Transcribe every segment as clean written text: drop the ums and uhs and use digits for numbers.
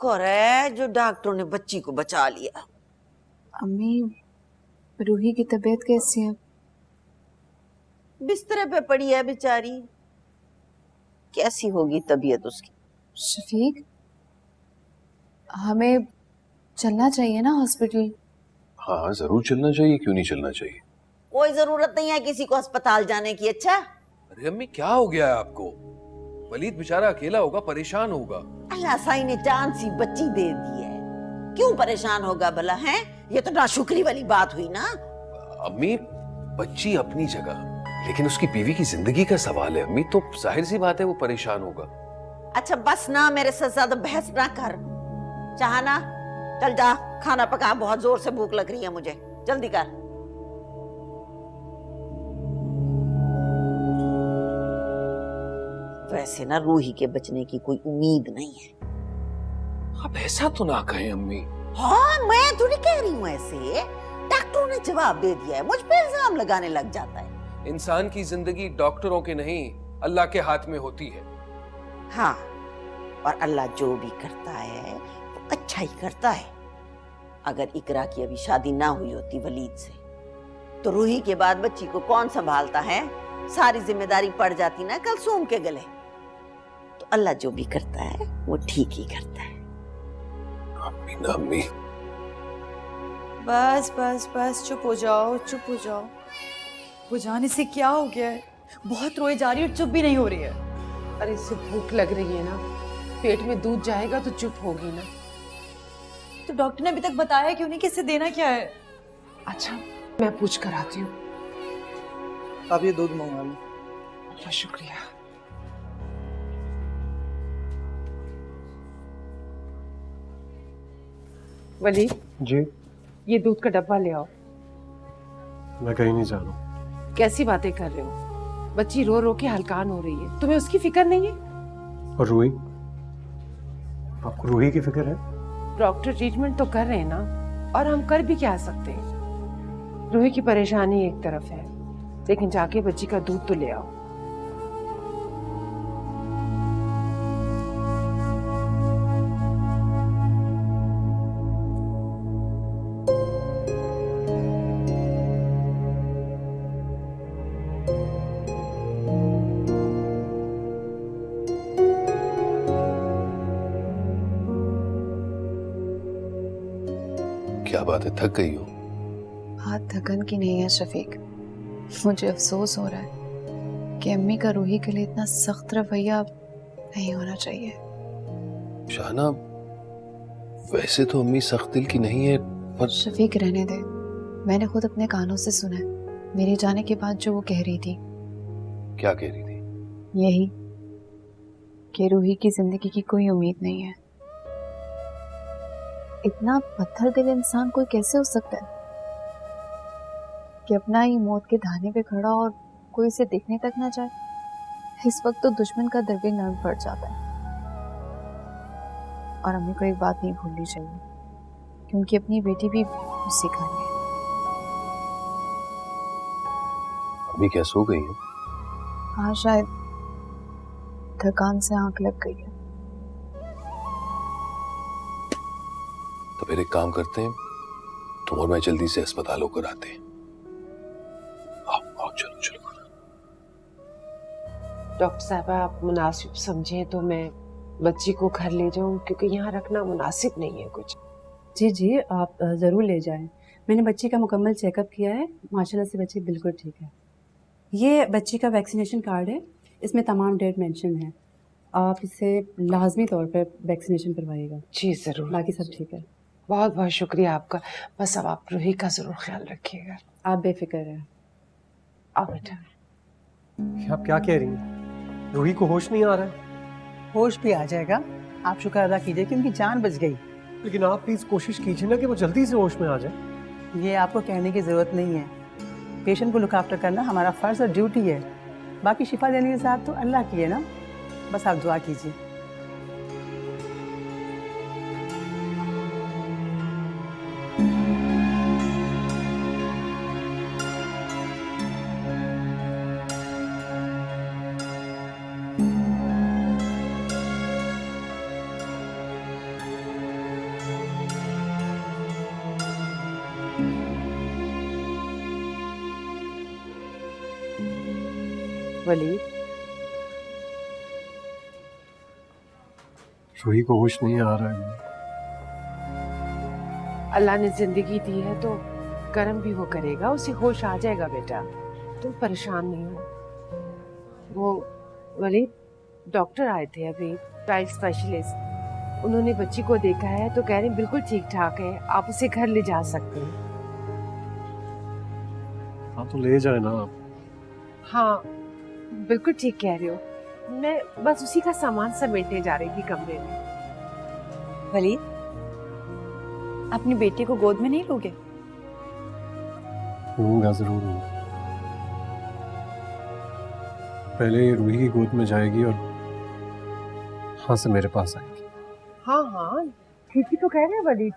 शुक्र है जो डॉक्टरों ने बच्ची को बचा लिया। अम्मी, रूही की तबीयत कैसी है? बिस्तर पे पड़ी है बेचारी, कैसी होगी तबीयत उसकी। शफीक, हमें चलना चाहिए ना हॉस्पिटल। हाँ जरूर चलना चाहिए, क्यों नहीं चलना चाहिए। कोई जरूरत नहीं है किसी को अस्पताल जाने की। अच्छा अरे अम्मी क्या हो गया है आपको? वलीद बेचारा अकेला होगा, परेशान होगा। अल्लाह साईं ने चांद सी बच्ची दे दी है, क्यों परेशान होगा भला है? ये तो नाशुक्री वाली बात हुई ना। अम्मी बच्ची अपनी जगह, लेकिन उसकी बीवी की जिंदगी का सवाल है अम्मी, तो जाहिर सी बात है वो परेशान होगा। अच्छा बस ना, मेरे साथ ज्यादा बहस ना कर। चाहना चल जा, खाना पका, बहुत जोर से भूख लग रही है मुझे, जल्दी कर। वैसे ना रूही के बचने की कोई उम्मीद नहीं है। आप ऐसा तो ना कहें अम्मी। हाँ मैं थोड़ी कह रही हूँ ऐसे, डॉक्टरों ने जवाब दे दिया है, मुझ पे इल्जाम लगाने लग जाता है। इंसान की जिंदगी डॉक्टरों के नहीं अल्लाह के हाथ में होती है। हाँ, और अल्लाह जो भी करता है वो अच्छा ही करता है। अगर इकरा की अभी शादी ना हुई होती वलीद से, तो रूही के बाद बच्ची को कौन संभालता है? सारी जिम्मेदारी पड़ जाती ना कलसूम के गले। तो अल्लाह जो भी करता है वो ठीक ही करता है। अम्मी ना अम्मी, बस बस बस, चुप हो जाओ, चुप हो जाओ। वो जाने से क्या हो गया है? बहुत रोए जा रही है और चुप भी नहीं हो रही है। अरे इससे भूख लग रही है ना, पेट में दूध जाएगा तो चुप होगी ना। तो डॉक्टर ने अभी तक बताया क्यों नहीं कि इसे देना क्या है? अच्छा मैं पूछ कर आती हूँ। आप ये दूध मंगवा लो। बहुत शुक्रिया। वली जी, ये दूध का डब्बा ले आओ। मैं कहीं नहीं जा रहा हूँ। कैसी बातें कर रहे हो? बच्ची रो रो के हलकान हो रही है, तुम्हें उसकी फिक्र नहीं है? और रूही, आपको रूही की फिक्र है? डॉक्टर ट्रीटमेंट तो कर रहे हैं ना, और हम कर भी क्या सकते हैं। रूही की परेशानी एक तरफ है, लेकिन जाके बच्ची का दूध तो ले आओ। क्या बात है, थक गई हो? बात थकन की नहीं है शफीक, मुझे अफसोस हो रहा है कि अम्मी का रूही के लिए इतना सख्त रवैया नहीं होना चाहिए। शाहना वैसे तो अम्मी सख्त दिल की नहीं है, पर शफीक रहने दे, मैंने खुद अपने कानों से सुना है मेरे जाने के बाद जो वो कह रही थी। क्या कह रही थी? यही कि रूही की जिंदगी की कोई उम्मीद नहीं है। इतना पत्थर दिल इंसान कोई कैसे हो सकता है कि अपना ही मौत के धाने पे खड़ा और कोई इसे देखने तक ना जाए। इस वक्त तो दुश्मन का दिल भी नर्म पड़ जाता है। और हमें को एक बात नहीं भूलनी चाहिए, क्योंकि अपनी बेटी भी उसी घर में है। अम्मी क्या सो गई है? हाँ शायद थकान से आंख लग गई है। तो फिर एक काम करते हैं, तुम और मैं जल्दी से अस्पताल होकर आते हैं। आओ आओ, चलो चलो। डॉक्टर साहबा आप मुनासिब समझे तो मैं बच्ची को घर ले जाऊं, क्योंकि यहाँ रखना मुनासिब नहीं है कुछ। जी जी, आप ज़रूर ले जाएं। मैंने बच्ची का मुकम्मल चेकअप किया है, माशाल्लाह से बच्ची बिल्कुल ठीक है। ये बच्ची का वैक्सीनेशन कार्ड है, इसमें तमाम डेट मेंशन है। आप इसे लाजमी तौर पर वैक्सीनेशन करवाइएगा। जी जरूर, बाकी सब ठीक है। बहुत बहुत शुक्रिया आपका। बस अब आप रूही का जरूर ख्याल रखिएगा। आप बेफिक्र हैं। आओ बेटा। आप क्या कह रही हैं? रूही को होश नहीं आ रहा है? होश भी आ जाएगा, आप शुक्र अदा कीजिए कि उनकी जान बच गई। लेकिन आप प्लीज कोशिश कीजिए ना कि वो जल्दी से होश में आ जाए। ये आपको कहने की ज़रूरत नहीं है, पेशेंट को लुक आफ्टर करना हमारा फ़र्ज़ और ड्यूटी है। बाकी शिफा देने के साथ तो अल्लाह की है ना, बस आप दुआ कीजिए। वलीद, रूही को होश नहीं आ रहा है। अल्लाह ने जिंदगी दी है तो कर्म भी वो करेगा, उसे होश आ जाएगा बेटा, तुम परेशान नहीं हो। वो वलीद, डॉक्टर आए थे अभी, चाइल्ड स्पेशलिस्ट, उन्होंने बच्ची को देखा है तो कह रहे हैं बिल्कुल ठीक ठाक है, आप उसे घर ले जा सकते हैं। हाँ तो ले जाए ना आप। हाँ बिल्कुल ठीक कह रहे हो, मैं बस उसी का सामान समेटने जा रही थी कमरे में। वलीद, अपनी बेटी को गोद में नहीं लोगे? लूंगा, जरूर लूंगा। पहले ये रूही की गोद में जाएगी और हाँ से मेरे पास आएगी। हाँ हाँ ठीक ही तो कह रहे हैं वलीद,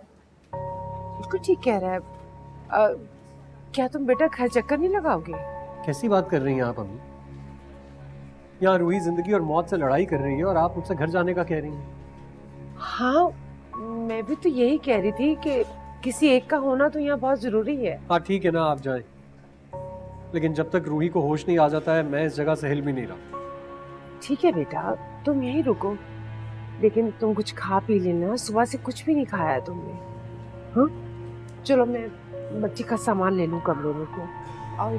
बिल्कुल ठीक कह रहा है। क्या तुम बेटा घर चक्कर नहीं लगाओगे? कैसी बात कर रही हैं आप अम्मी? यहाँ रूही जिंदगी और मौत से लड़ाई कर रही है और आप मुझसे घर जाने का कह रही हैं। हाँ मैं भी तो यही कह रही थी कि किसी एक का होना तो यहाँ बहुत जरूरी है। हाँ ठीक है ना, आप जाएं, लेकिन जब तक रूही को होश नहीं आ जाता है मैं इस जगह से हिल भी नहीं रहा। ठीक है बेटा, तुम यहीं रुको, लेकिन तुम कुछ खा पी लेना, सुबह से कुछ भी नहीं खाया है तुमने। हाँ चलो मैं बच्ची का सामान ले लूं कमरे में को। आओ।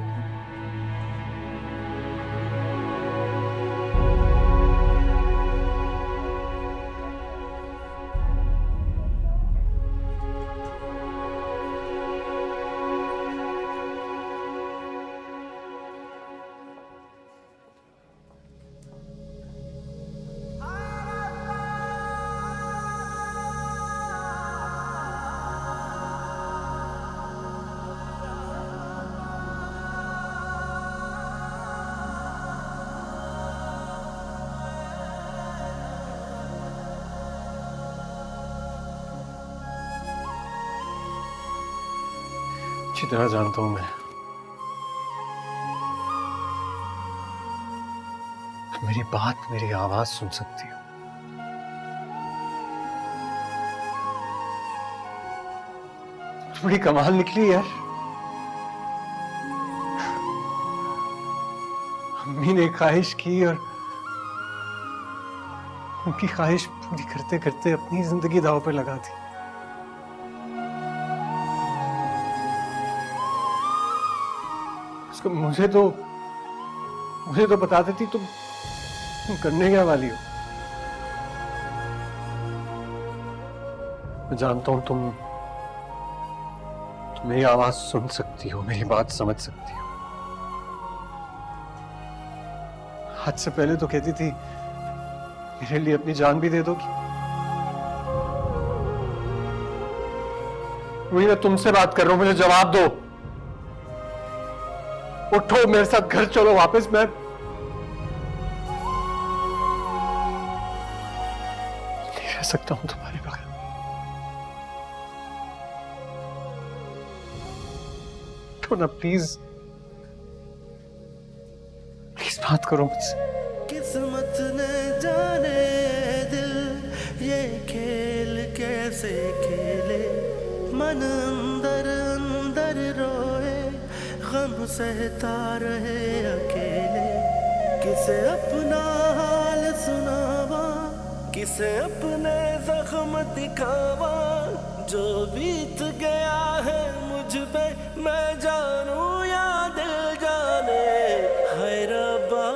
अच्छी तरह जानता हूं मैं, मेरी बात, मेरी आवाज सुन सकती हो। बड़ी कमाल निकली यार। अम्मी ने ख्वाहिश की और उनकी ख्वाहिश पूरी करते करते अपनी जिंदगी दांव पे लगा दी। उसको मुझे तो बता देती तुम करने क्या वाली हो। मैं जानता हूं तुम मेरी आवाज सुन सकती हो, मेरी बात समझ सकती हो। आज से पहले तो कहती थी मेरे लिए अपनी जान भी दे दोगी। वही मैं तुमसे बात कर रहा हूं, मुझे जवाब दो। उठो, मेरे साथ घर चलो वापस। मैं नहीं रह सकता हूं तुम्हारे बगैर। तो ना प्लीज प्लीज बात करो मुझसे। किस्मत ने जाने दिल ये खेल कैसे खेले, मन अंदर अंदर रोए, गम सहता रहे अकेले। किसे अपना हाल सुनावा, किसे अपने जख्म दिखावा, जो बीत गया है मुझ पे मैं जानू या दिल जाने। हाय रब्बा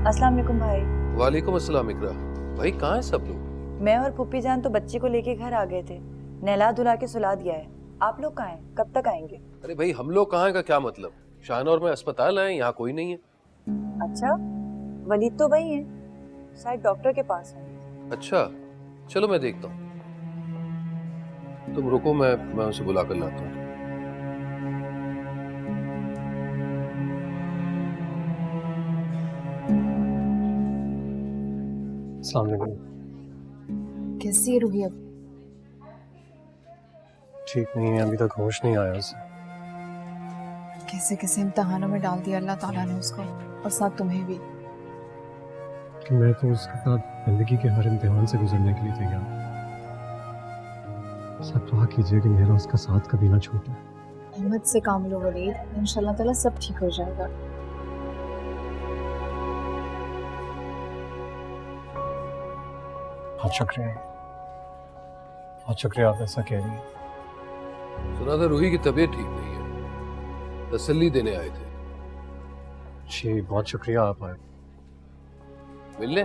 अस्सलाम वालेकुम भाई। वालेकुम अस्सलाम इकरा। भाई कहाँ है सब लोग? मैं और पुप्पी जान तो बच्ची को लेके घर आ गए थे, नहला धुला के सुला दिया है। आप लोग कहाँ हैं? कब तक आएंगे? अरे भाई हम लोग कहाँ हैं का क्या मतलब? शाहना और मैं अस्पताल आए, यहाँ कोई नहीं है। अच्छा, वलीद तो वही है, शायद डॉक्टर के पास है। अच्छा चलो मैं देखता हूँ, तुम रुको, मैं उसे बुला कर लाता हूँ। अस्सलाम वालेकुम। कैसी है रूही अब? ठीक नहीं है, अभी तक होश नहीं आया उसे। कैसे कैसे इम्तिहानों में डाल दिया अल्लाह ताला ने उसको, और साथ तुम्हें भी। कि मैं तो उसके साथ जिंदगी के हर इम्तिहान से गुजरने के लिए तैयार। सब दुआ कीजिए कि मेरा उसका साथ कभी ना छूटे। हिम्मत से काम लो वलीद, इंशाल्लाह ताला सब ठीक हो जाएगा। बहुत शुक्रिया, बहुत शुक्रिया आप ऐसा कह रही हैं। सुना था रूही की तबीयत ठीक नहीं है, तसल्ली देने आए थे। जी बहुत शुक्रिया, आप आए। मिलने?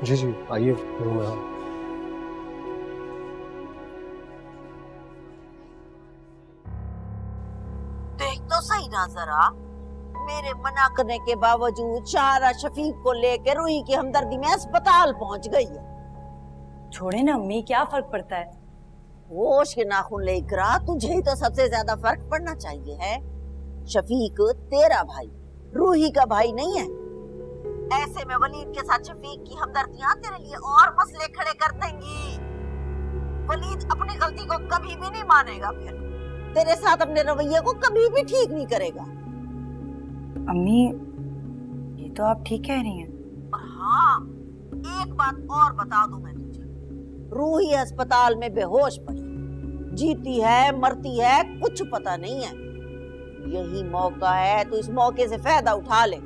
जी जी आइए रूम में। आप देख तो सही ना जरा, मेरे मना करने के बावजूद शाहरा शफीक को लेकर रूही की हमदर्दी में अस्पताल पहुंच गई है। छोड़े ना अम्मी, क्या फर्क पड़ता है? होश के नाखून ले इकरा, तुझे ही तो सबसे ज्यादा फर्क पड़ना चाहिए है। शफीक तेरा भाई, रूही का भाई नहीं है। ऐसे में वलीद के साथ शफीक की हमदर्दियां तेरे लिए और मसले खड़े कर देंगी। वलीद अपनी गलती को कभी भी नहीं मानेगा, फिर तेरे साथ अपने रवैये को कभी भी ठीक नहीं करेगा। अम्मी, ये तो आप ठीक कह रही हैं। और हाँ, एक बात और बता दूं मैं तुझे, रूही अस्पताल में बेहोश पड़ी, जीती है मरती है कुछ पता नहीं है। यही मौका है, तो इस मौके से फायदा उठा ले।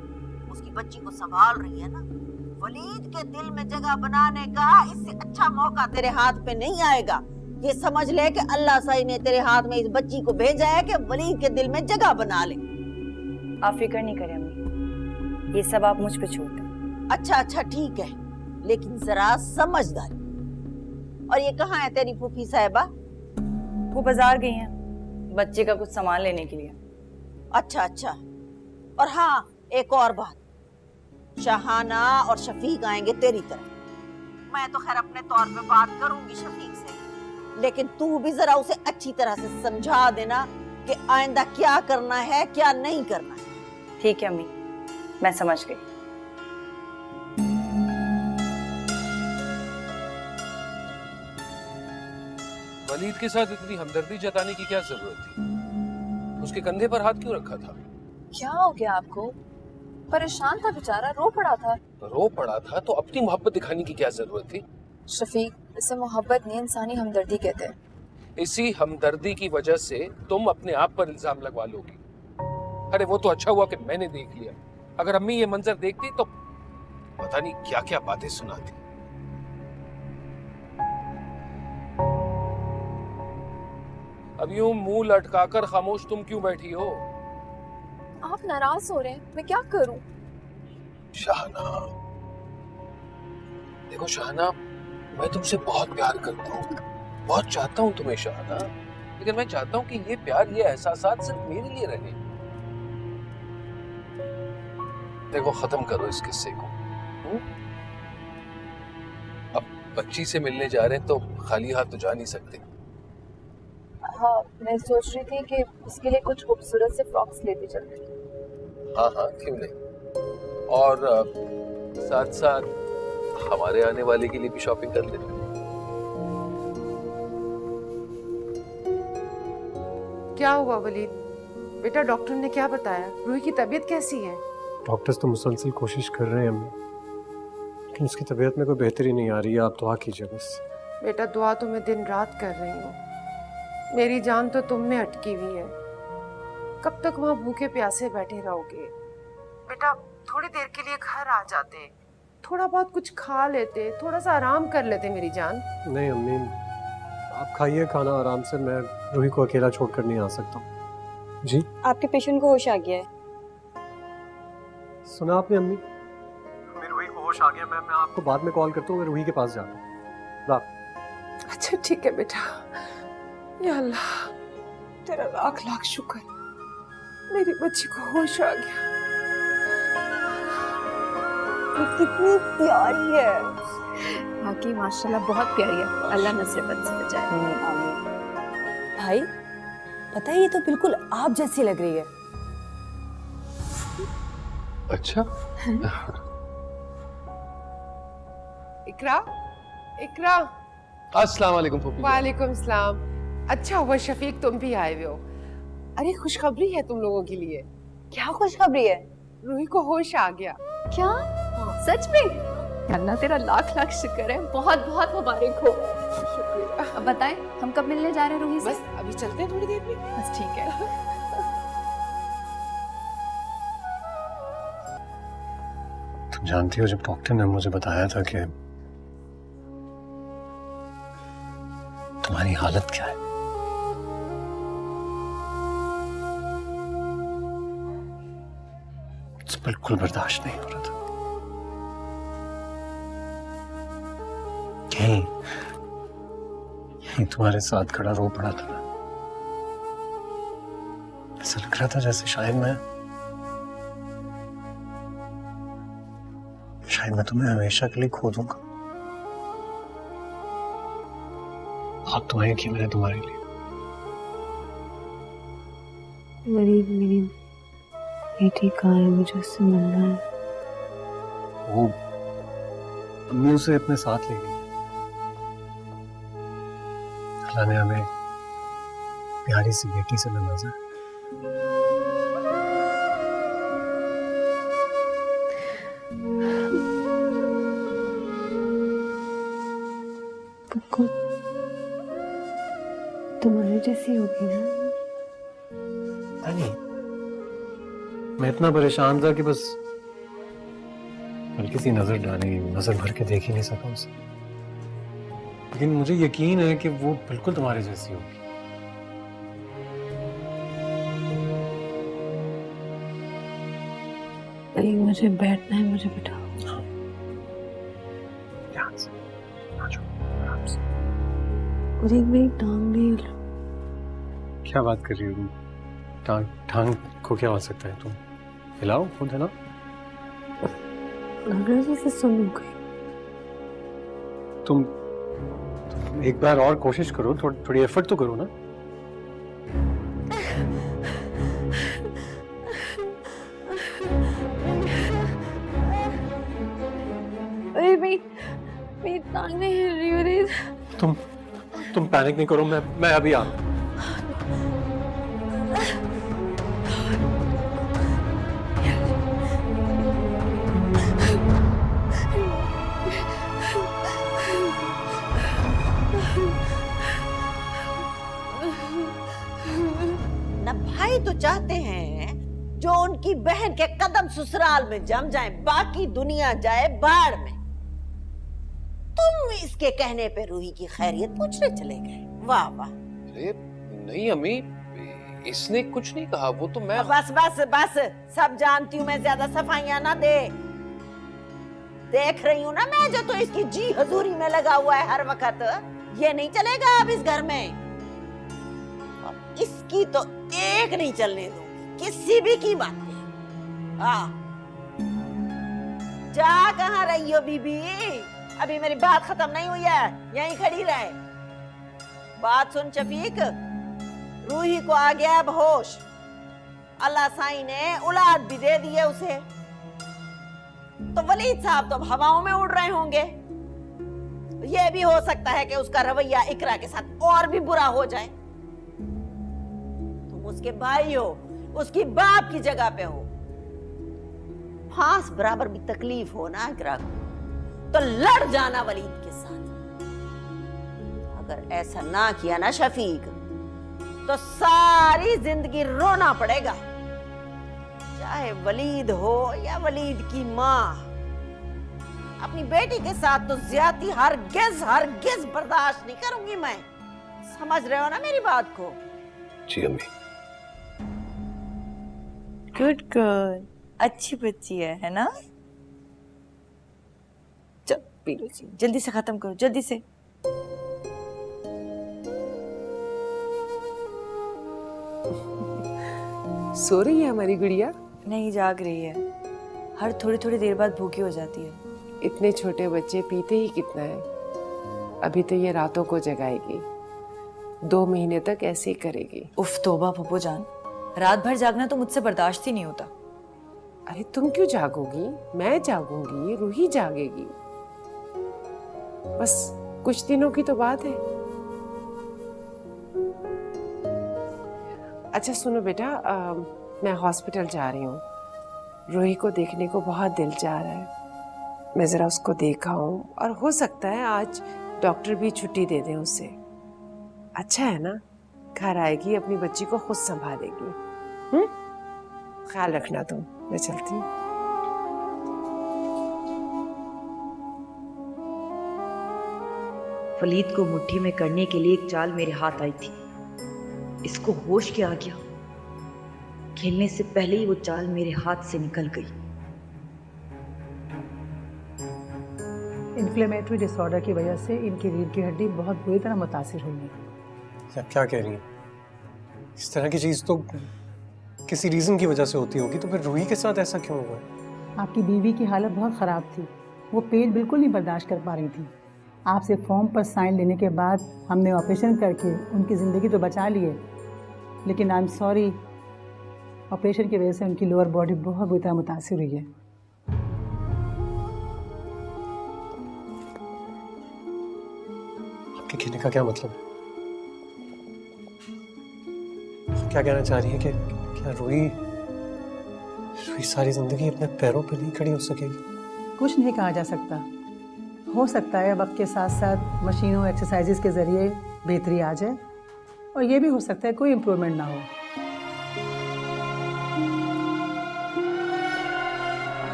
उसकी बच्ची को संभाल रही है ना, वलीद के दिल में जगह बनाने का इससे अच्छा मौका तेरे हाथ पे नहीं आएगा। ये समझ ले कि अल्लाह सही ने तेरे हाथ में इस बच्ची को भेजा है कि वलीद के दिल में जगह बना ले। आप फिक्र नहीं करें अम्मी, ये सब आप मुझ पे छोड़ दें। अच्छा अच्छा ठीक है, लेकिन जरा समझदारी। और ये कहाँ है तेरी फूफी साहिबा? वो बाजार गई हैं बच्चे का कुछ सामान लेने के लिए। अच्छा अच्छा। और हाँ, एक और बात, शहाना और शफीक आएंगे तेरी तरफ। मैं तो खैर अपने तौर पे बात करूंगी शफीक से, लेकिन तू भी जरा उसे अच्छी तरह से समझा देना कि आइंदा क्या करना है क्या नहीं करना है। ठीक है अम्मी, मैं समझ गई। वलीद के साथ इतनी हमदर्दी जताने की क्या जरूरत थी? उसके कंधे पर हाथ क्यों रखा था? क्या हो गया आपको? परेशान था बेचारा, रो पड़ा था। रो पड़ा था तो अपनी मोहब्बत दिखाने की क्या जरूरत थी? शफीक, इसे मोहब्बत नहीं इंसानी हमदर्दी कहते हैं। इसी हमदर्दी की वजह से तुम अपने आप पर इल्जाम लगवा लोगी। अरे वो तो अच्छा हुआ कि मैंने देख लिया, अगर अम्मी ये मंजर देखती तो पता नहीं क्या क्या बातें सुनाती। अब यूं मुंह लटकाकर खामोश तुम क्यों बैठी हो? आप नाराज हो रहे हैं, मैं क्या करूं? शाहना, देखो शाहना, मैं तुमसे बहुत प्यार करता हूँ, बहुत चाहता हूँ तुम्हें शाहना, लेकिन मैं चाहता हूँ कि ये प्यार, ये एहसासात सिर्फ मेरे लिए रहे। देखो खत्म करो इस किस्से को। अब बच्ची से मिलने जा रहे हैं तो खाली हाथ तो जा नहीं सकते। हाँ, मैं सोच रही थी कि उसके लिए कुछ खूबसूरत से फ्रॉक्स लेते चलते। हाँ हाँ क्यों नहीं, और साथ साथ हमारे आने वाले के लिए भी शॉपिंग कर लेते। क्या हुआ वलीद? बेटा डॉक्टर ने क्या बताया? रूही की तबीयत कैसी है? डॉक्टर्स तो मुसलसल कोशिश कर रहे हैं अम्मी, लेकिन उसकी तबीयत में कोई बेहतरी नहीं आ रही है। आप दुआ कीजिए बस। बेटा दुआ तो मैं दिन रात कर रही हूँ, मेरी जान तो तुम में अटकी हुई है। कब तक वहाँ भूखे प्यासे बैठे रहोगे? बेटा थोड़ी देर के लिए घर आ जाते, थोड़ा बहुत कुछ खा लेते, थोड़ा सा आराम कर लेते मेरी जान। नहीं अम्मी, आप खाइए खाना आराम से, मैं रूही को अकेला छोड़कर नहीं आ सकता। जी आपके पेशेंट को होश आ गया है। सुना आपने अम्मी? मेरी रूही को होश आ गया। मैं आपको बाद में कॉल करता हूँ, मैं रूही के पास जाता हूँ। अच्छा ठीक है बेटा। या अल्लाह, तेरा लाख लाख शुक्र, मेरी बच्ची को होश आ गया। कितनी प्यारी है। बाकी माशाल्लाह बहुत प्यारी है, अल्लाह नसीबत से बचाए। भाई पता है, ये तो बिल्कुल आप जैसी लग रही है। अच्छा इकरा, इकरा। अस्सलाम वालेकुम फूफी। वालेकुम सलाम। अच्छा हुआ शफीक तुम भी आए हुए हो। अरे खुशखबरी है तुम लोगों के लिए। क्या खुशखबरी है? रूही को होश आ गया। क्या सच में? अल्लाह तेरा लाख लाख शुक्र है, बहुत बहुत मुबारक हो। अब बताएं हम कब मिलने जा रहे हैं रूही से? बस अभी चलते हैं थोड़ी देर में। बस ठीक है। तुम जानती हो, जब डॉक्टर ने मुझे बताया था कि तुम्हारी हालत क्या है, मुझसे बिल्कुल बर्दाश्त नहीं हो रहा था। यही तुम्हारे साथ खड़ा रो पड़ा था। ऐसा लग रहा था जैसे शायद मैं तुम्हें हमेशा के लिए खो दूंगा। आप तो आए कि मैंने तुम्हारे लिए। मेरी बेटी कहाँ है? मुझे उससे मिलना है। वो अम्मी उसे अपने साथ ले गई। अल्लाह ने हमें प्यारी सी बेटी से नवाजा। बिल्कुल तुम्हारी जैसी होगी ना? नहीं, मैं इतना परेशान था कि बस हल्की सी नजर भर के देख ही नहीं सका उसे। लेकिन मुझे यकीन है कि वो बिल्कुल तुम्हारे जैसी होगी। नहीं, मुझे बैठना है, मुझे बिठाओ। ध्यान से, आ जाओ, आराम से। और एक मेरी टांग नहीं हिल। क्या बात कर रही हो तुम? टांग को क्या हो सकता है? तुम हिलाओ खुद, है ना? लग रहा है जैसे सुन गई। तुम एक बार और कोशिश करो, थोड़ी एफर्ट तो करो ना। अरे मेरी टांग नहीं हिल रही। अरे तुम पैनिक नहीं करो, मैं अभी आ। ना भाई तो चाहते हैं जो उनकी बहन के कदम ससुराल में जम जाए, बाकी दुनिया जाए बाढ़ में। तुम इसके कहने पे रूही की खैरियत पूछने चले गए। वाह वाह। अरे नहीं अम्मी, इसने कुछ नहीं कहा। वो तो मैं बस बस बस, सब जानती हूँ मैं, ज्यादा सफाइयां ना दे। देख रही हूँ ना मैं, जो तो इसकी जी हजूरी में लगा हुआ है हर वक्त। ये नहीं चलेगा अब इस घर में, और इसकी तो एक नहीं चलने दूंगी, किसी भी कीमत पे। हाँ, जा कहाँ रही हो बीबी? अभी मेरी बात खत्म नहीं हुई है, यहीं खड़ी रहे। बात सुन शफीक, रूही को आ गया अब होश। अल्लाह साईं ने औलाद भी दे दी है उसे। तो वलीद साहब तो अब हवाओं में उड़ रहे होंगे। ये भी हो सकता है कि उसका रवैया इकरा के साथ और भी बुरा हो जाए। तुम उसके भाई हो, उसकी बाप की जगह पे हो। फांस बराबर भी तकलीफ हो ना इकरा को, तो लड़ जाना वलीद के साथ। अगर ऐसा ना किया ना शफीक, तो सारी जिंदगी रोना पड़ेगा, चाहे वलीद हो या वलीद की माँ। अपनी बेटी के साथ तो ज्यादती हरगिज बर्दाश्त नहीं करूंगी मैं। समझ रहे हो ना मेरी बात को? जी अम्मी। गुड गर्ल, अच्छी बच्ची है ना? चल पी लो जी, जल्दी से खत्म करो, जल्दी से। सो रही है हमारी गुड़िया? नहीं, जाग रही है। हर थोड़ी थोड़ी देर बाद भूखी हो जाती है। इतने छोटे बच्चे पीते ही कितना है। अभी तो ये रातों को जगाएगी, 2 महीने तक ऐसे ही करेगी। उफ तौबा पप्पू जान, रात भर जागना तो मुझसे बर्दाश्त ही नहीं होता। अरे तुम क्यों जागोगी? मैं जागूंगी, रूही जागेगी। बस कुछ दिनों की तो बात है। अच्छा सुनो बेटा, मैं हॉस्पिटल जा रही हूँ। रूही को देखने को बहुत दिल चाह रहा है। मैं ज़रा उसको देखा हूँ, और हो सकता है आज डॉक्टर भी छुट्टी दे दे उसे। अच्छा है ना, घर आएगी, अपनी बच्ची को खुद संभालेगी। ख्याल रखना तुम। मैं चलती हूँ। वलीद को मुट्ठी में करने के लिए एक चाल मेरे हाथ आई थी। इसको होश क्या आ गया, खेलने से पहले ही वो चाल मेरे हाथ से निकल गई। इन्फ्लेमेटरी डिसऑर्डर की वजह से इनकी रीढ़ की हड्डी बहुत बुरी तरह मुतासिर हुई है। क्या कह रही हैं? इस तरह की चीज़ तो किसी रीज़न की वजह से होती होगी, तो फिर रूही के साथ ऐसा क्यों हुआ है? आपकी बीवी की हालत बहुत ख़राब थी, वो पेन बिल्कुल नहीं बर्दाश्त कर पा रही थी। आपसे फॉर्म पर साइन लेने के बाद हमने ऑपरेशन करके उनकी ज़िंदगी तो बचा ली है, लेकिन आई एम सॉरी, ऑपरेशन की वजह से उनकी लोअर बॉडी बहुत बुरी तरह मुतासिर हुई है। आपके कहने का क्या मतलब है? क्या कहना चाह रही है कि क्या रूही सारी जिंदगी अपने पैरों पर नहीं खड़ी हो सकेगी? कुछ नहीं कहा जा सकता। हो सकता है वक्त के साथ साथ मशीनों एक्सरसाइजेस के ज़रिए बेहतरी आ जाए, और ये भी हो सकता है कोई इम्प्रूवमेंट ना हो।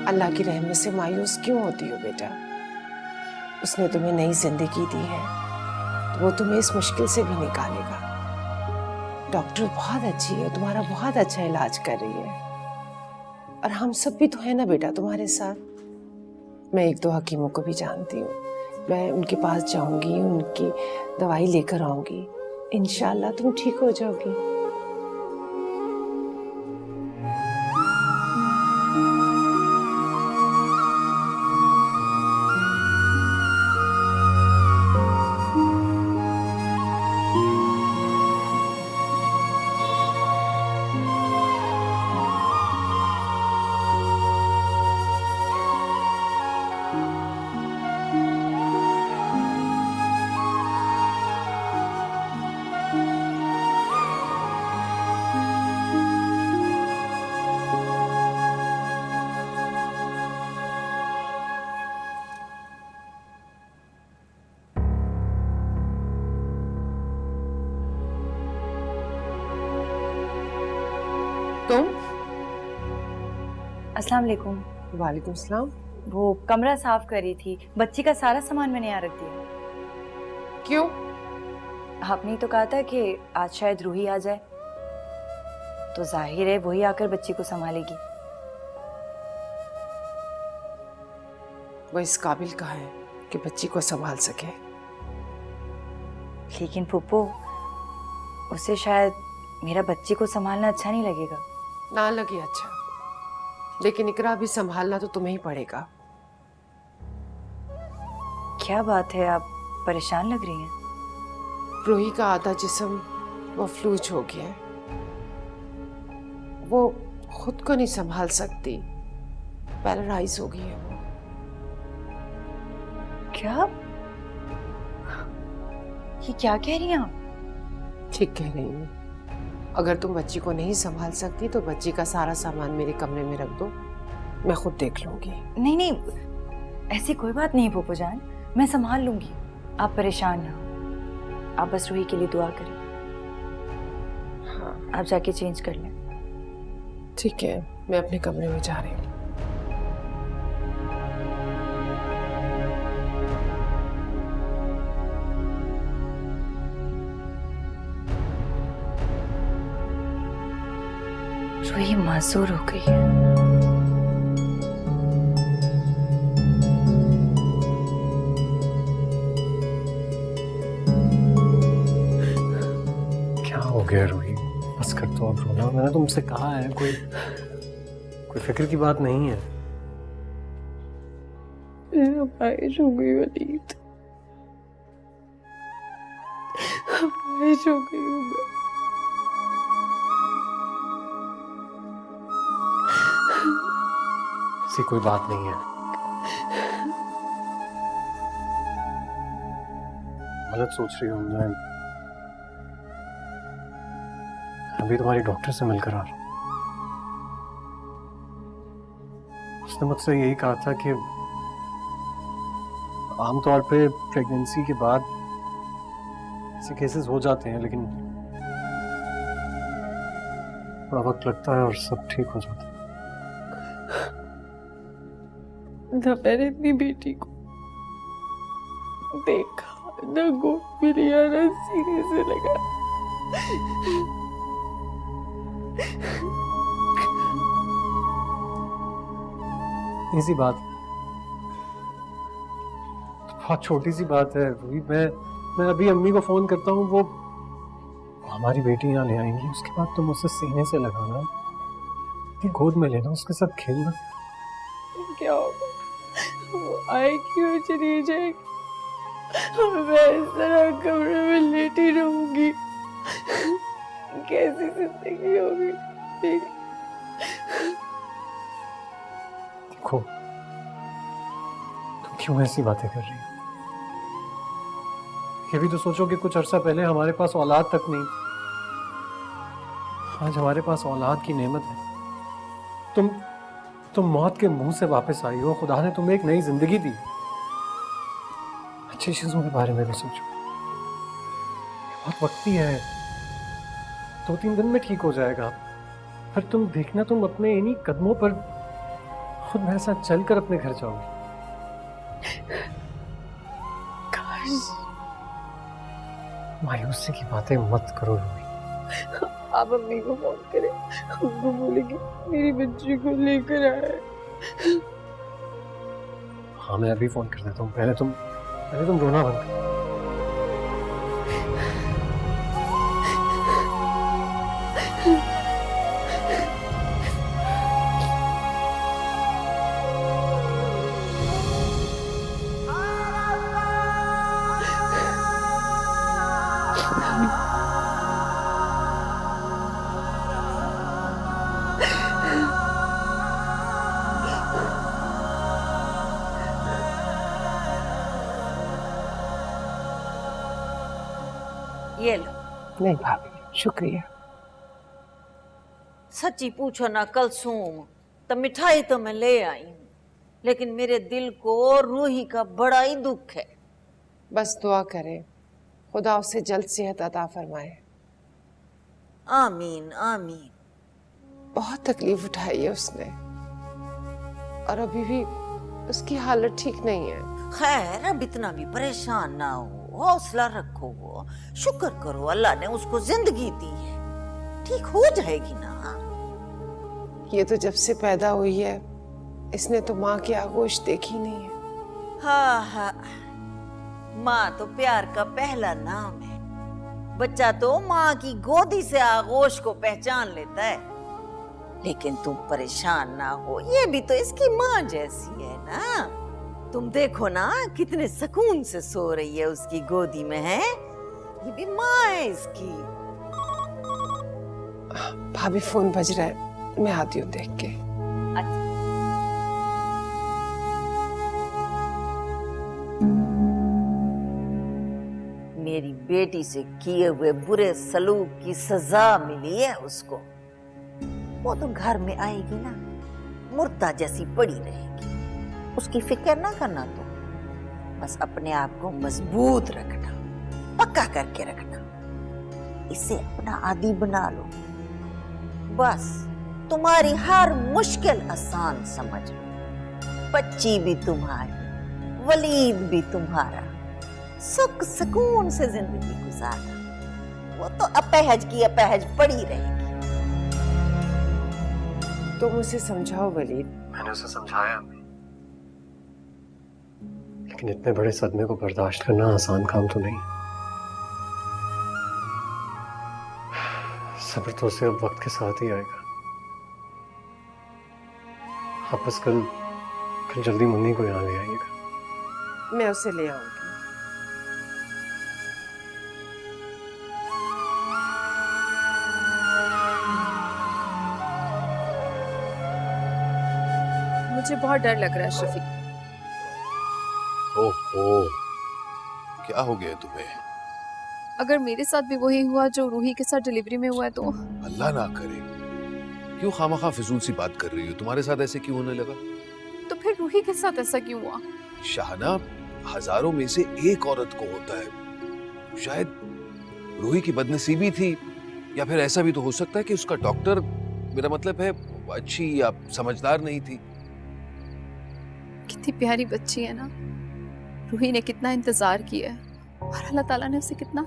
अल्लाह की रहमत से मायूस क्यों होती हो बेटा? उसने तुम्हें नई जिंदगी दी है, तो वो तुम्हें इस मुश्किल से भी निकालेगा। डॉक्टर बहुत अच्छी है, तुम्हारा बहुत अच्छा इलाज कर रही है, और हम सब भी तो है ना बेटा तुम्हारे साथ। मैं एक दो हकीमों को भी जानती हूँ, मैं उनके पास जाऊंगी, उनकी दवाई लेकर आऊंगी, इंशाल्लाह तुम ठीक हो जाओगी। तुम? अस्सलाम वालेकुम। वालेकुम सलाम। वो कमरा साफ कर रही थी, बच्ची का सारा सामान मैंने यहाँ रख दिया। क्यों? आपने तो कहा था कि आज शायद रूही आ जाए, तो जाहिर है वही आकर बच्ची को संभालेगी। वो इस काबिल कहाँ है कि बच्ची को संभाल सके? लेकिन फुप्पो, उसे शायद मेरा बच्ची को संभालना अच्छा नहीं लगेगा। ना लगे अच्छा, लेकिन इकरा भी संभालना तो तुम्हें ही पड़ेगा। क्या बात है, आप परेशान लग रही हैं। रूही का आधा जिस्म वो फ्लूज हो गया है, वो खुद को नहीं संभाल सकती, पैरालाइज हो गई है वो। क्या? ये क्या कह रही हैं आप? ठीक कह रही हूँ। अगर तुम बच्ची को नहीं संभाल सकती तो बच्ची का सारा सामान मेरे कमरे में रख दो, मैं खुद देख लूंगी। नहीं नहीं, ऐसी कोई बात नहीं फूफो जान, मैं संभाल लूंगी, आप परेशान ना हो। आप बस रूही के लिए दुआ करें। हाँ आप जाके चेंज कर लें। ठीक है, मैं अपने कमरे में जा रही हूँ। रूही मासूर हो गई है। क्या हो गया रूही? बस कर तो अब रोना। मैंने तुमसे कहा है, कोई फिक्र की बात नहीं है। बारिश हो गई वलीद, बारिश हो गई हूँ मैं। ऐसी कोई बात नहीं है। गलत सोच रही हूँ। मैं अभी तुम्हारी डॉक्टर से मिलकर आ रहा हूँ। उसने मुझसे यही कहा था कि आमतौर पे प्रेगनेंसी के बाद ऐसे केसेस हो जाते हैं, लेकिन थोड़ा वक्त लगता है और सब ठीक हो जाता है। न मैंने अपनी बेटी को देखा, न गोद में लिया, न सीने से लगा। इसी बात, बहुत छोटी सी बात है रूही। मैं अभी अम्मी को फोन करता हूँ, वो हमारी बेटी यहाँ ले आएंगी। उसके बाद तुम उसे सीने से लगाना, गोद में लेना, उसके साथ खेलना। क्या होगा? वो आएगी और चली जाएगी और मैं इस तरह कमरे में लेटी रहूंगी। कैसी जिंदगी होगी मेरी? देखो, तुम क्यों ऐसी बातें कर रही हो? ये भी तो सोचो कि कुछ अरसा पहले हमारे पास औलाद तक नहीं, आज हमारे पास औलाद की नेमत है। तुम मौत के मुंह से वापस आई हो। खुदा ने तुम्हें एक नई जिंदगी दी। अच्छी चीजों के बारे में भी सोचो। बहुत वक्ती है, 2-3 दिन में ठीक हो जाएगा। फिर तुम देखना, तुम अपने इन्हीं कदमों पर खुद मेरे साथ चलकर अपने घर जाओगे। काश। मायूसी की बातें मत करो रूही। आप अम्मी को फोन करें, उनको बोलेंगे मेरी बच्ची को लेकर आए। हाँ, मैं अभी फोन कर देता हूँ। पहले तुम रोना बंद करो। ये लो। नहीं भाभी, शुक्रिया। सच्ची पूछो ना कलसूम, तो मिठाई तो मैं ले आई हूँ, लेकिन मेरे दिल को रूही का बड़ा ही दुख है। बस दुआ करें खुदा उसे जल्द सेहत अता फरमाए। आमीन आमीन। बहुत तकलीफ उठाई है उसने और अभी भी उसकी हालत ठीक नहीं है। खैर, अब इतना भी परेशान ना हो, हौसला रखो। शुक्र करो अल्लाह ने उसको जिंदगी दी है, ठीक हो जाएगी ना। ये तो जब से पैदा हुई है इसने तो माँ की आगोश देखी नहीं है। हाँ हाँ, माँ तो प्यार का पहला नाम है। बच्चा तो माँ की गोदी से आगोश को पहचान लेता है। लेकिन तुम परेशान ना हो, ये भी तो इसकी माँ जैसी है ना। तुम देखो ना कितने सुकून से सो रही है उसकी गोदी में, है। ये भी माँ है इसकी। भाभी फोन बज रहा है, मैं आती हूँ देख के। अच्छा। मेरी बेटी से किए हुए बुरे सलूक की सजा मिली है उसको। वो तो घर में आएगी ना, मुर्दा जैसी पड़ी रहेगी। उसकी फिक्र ना करना, तो बस अपने आप को मजबूत रखना, पक्का करके रखना। इसे अपना आदी बना लो। बस तुम्हारी हर मुश्किल आसान समझ लो। बच्ची भी तुम्हारी, वलीद भी तुम्हारा, सुख सुकून से जिंदगी गुजारना। वो तो अपहज की अपहज पड़ी रहेगी। तुम उसे समझाओ वलीद। मैंने उसे समझाया अम्मी, लेकिन इतने बड़े सदमे को बर्दाश्त करना आसान काम तो नहीं। सब्र तो उसे अब वक्त के साथ ही आएगा। आप बस कल जल्दी मुन्नी को यहाँ ले आइएगा। मैं उसे ले आऊंगी। मुझे बहुत डर लग रहा है शफीक। ओहो, क्या हो गया तुम्हें? अगर मेरे साथ भी वही हुआ जो रूही के साथ डिलीवरी में हुआ है तो अल्लाह ना करे। क्यों खामखा फिजूल सी बात कर रही हो? तुम्हारे साथ ऐसे क्यों होने लगा? फिर रूही के साथ ऐसा क्यों हुआ? शाहना, हजारों में से एक औरत को होता है। शायद रूही की बदनसीबी थी, या फिर ऐसा भी तो हो सकता है कि उसका डॉक्टर, मेरा मतलब है, अच्छी या समझदार नहीं थी। कितनी प्यारी बच्ची है ना, रूही ने कितना इंतजार किया है और अल्लाह ताला ने उसे कितना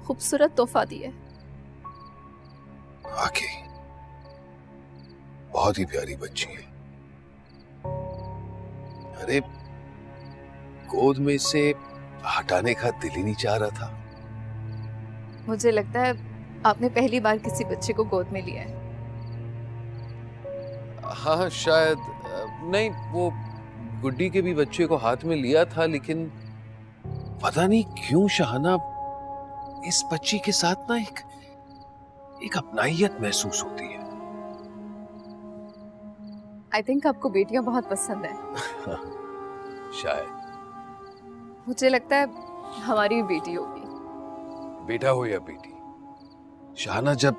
खूबसूरत तोहफा दिया है। वाकई बहुत ही प्यारी बच्ची है। अरे गोद में से हटाने का दिल ही नहीं चाह रहा था। मुझे लगता है आपने पहली बार किसी बच्चे को गोद में लिया है। हाँ शायद, नहीं, वो गुड्डी के भी बच्चे को हाथ में लिया था, लेकिन पता नहीं क्यों शाहना, इस बच्ची के साथ ना एक अपनाइयत महसूस होती है। आई थिंक आपको बेटियां बहुत पसंद है। शायद। मुझे लगता है हमारी भी बेटी होगी। बेटा हो या बेटी, शाहना, जब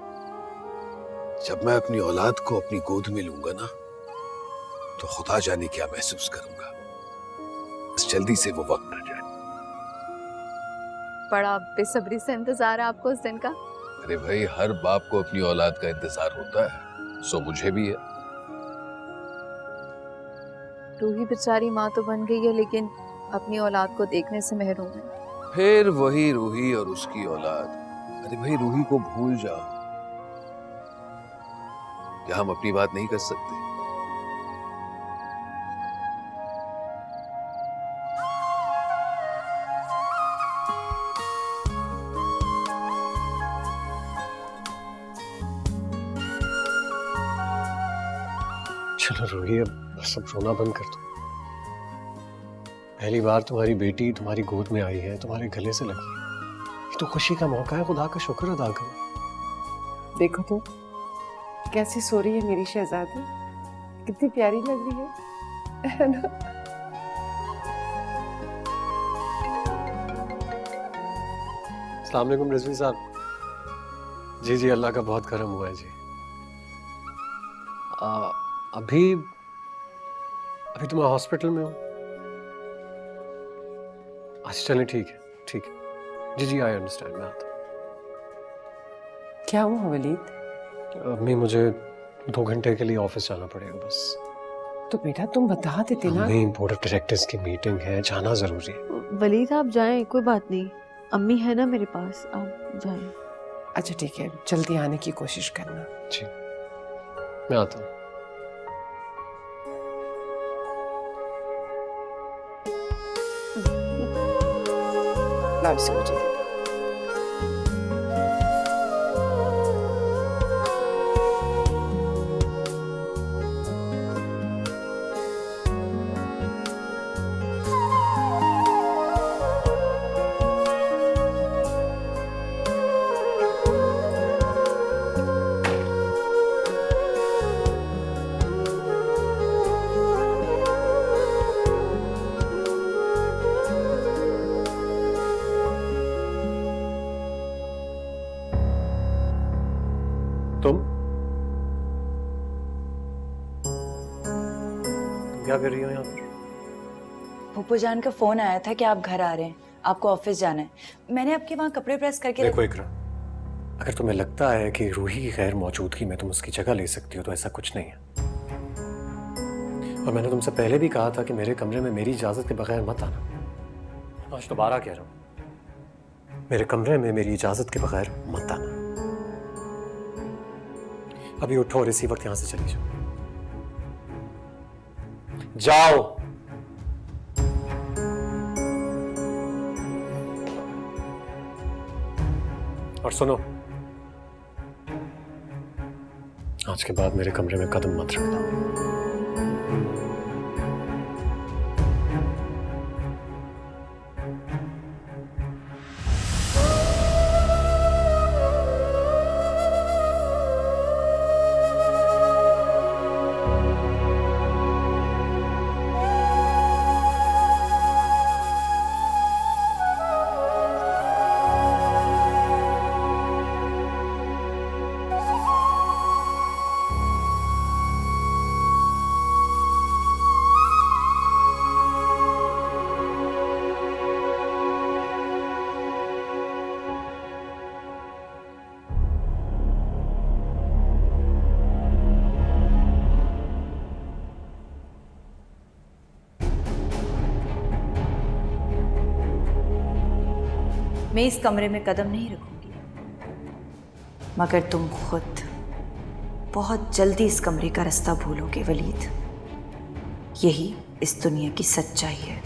मैं अपनी औलाद को अपनी गोद में लूंगा ना, तो खुदा जाने क्या महसूस करूंगा। बस जल्दी से वो वक्त आ जाए। बड़ा बेसब्री से इंतजार है आपको उस दिन का। अरे भाई, हर बाप को अपनी औलाद का इंतजार होता है, सो मुझे भी है। रूही बेचारी माँ तो बन गई है, लेकिन अपनी औलाद को देखने से महरूम है। फिर वही रूही और उसकी औलाद। अरे भाई, रूही को भूल जाओ। क्या हम अपनी बात नहीं कर सकते? चलो रूही, अब बस अब रोना बंद कर दो। पहली बार तुम्हारी बेटी तुम्हारी गोद में आई है, तुम्हारे गले से लगी है। ये तो खुशी का मौका है, खुदा का शुक्र अदा करो। देखो तो कैसी सो रही है मेरी शहजादी, कितनी प्यारी लग रही है ना? अस्सलाम वालेकुम रिजवी साहब। जी जी, अल्लाह का बहुत करम हुआ है जी। अभी तो मैं हॉस्पिटल में हूँ। अच्छा चलें, ठीक है ठीक है। जी जी, आई अंडरस्टैंड, मैं आता हूँ। क्या हुआ वलीद? अम्मी, मुझे 2 घंटे के लिए ऑफिस जाना पड़ेगा बस। तो बेटा तुम बता देते ना। अम्मी, बोर्ड ऑफ डायरेक्टर्स की मीटिंग है, जाना जरूरी है। वलीद आप जाएं, कोई बात नहीं, अम्मी है ना मेरे पास, आप जाएं। अच्छा ठीक है, जल्दी आने की कोशिश करना। जी, मैं आता हूँ। लाओ इसे मुझे। तुम क्या कर रही हो यहाँ पर? फूफू जान का फोन आया था कि आप घर आ रहे हैं, आपको ऑफिस जाना है। मैंने आपके वहाँ कपड़े प्रेस करके देखो इकरा, अगर तुम्हें लगता है कि रूही की गैर मौजूदगी में तुम उसकी जगह ले सकती हो तो ऐसा कुछ नहीं है। और मैंने तुमसे पहले भी कहा था कि मेरे कमरे में मेरी इजाजत के बगैर मत आना। आज दोबारा कह रहा हूं, मेरे कमरे में मेरी इजाजत के बगैर मत आना। अभी उठो और इसी वक्त यहां से चली जाओ। और सुनो, आज के बाद मेरे कमरे में कदम मत रखना। मैं इस कमरे में कदम नहीं रखूंगी, मगर तुम खुद बहुत जल्दी इस कमरे का रास्ता भूलोगे वलीद। यही इस दुनिया की सच्चाई है।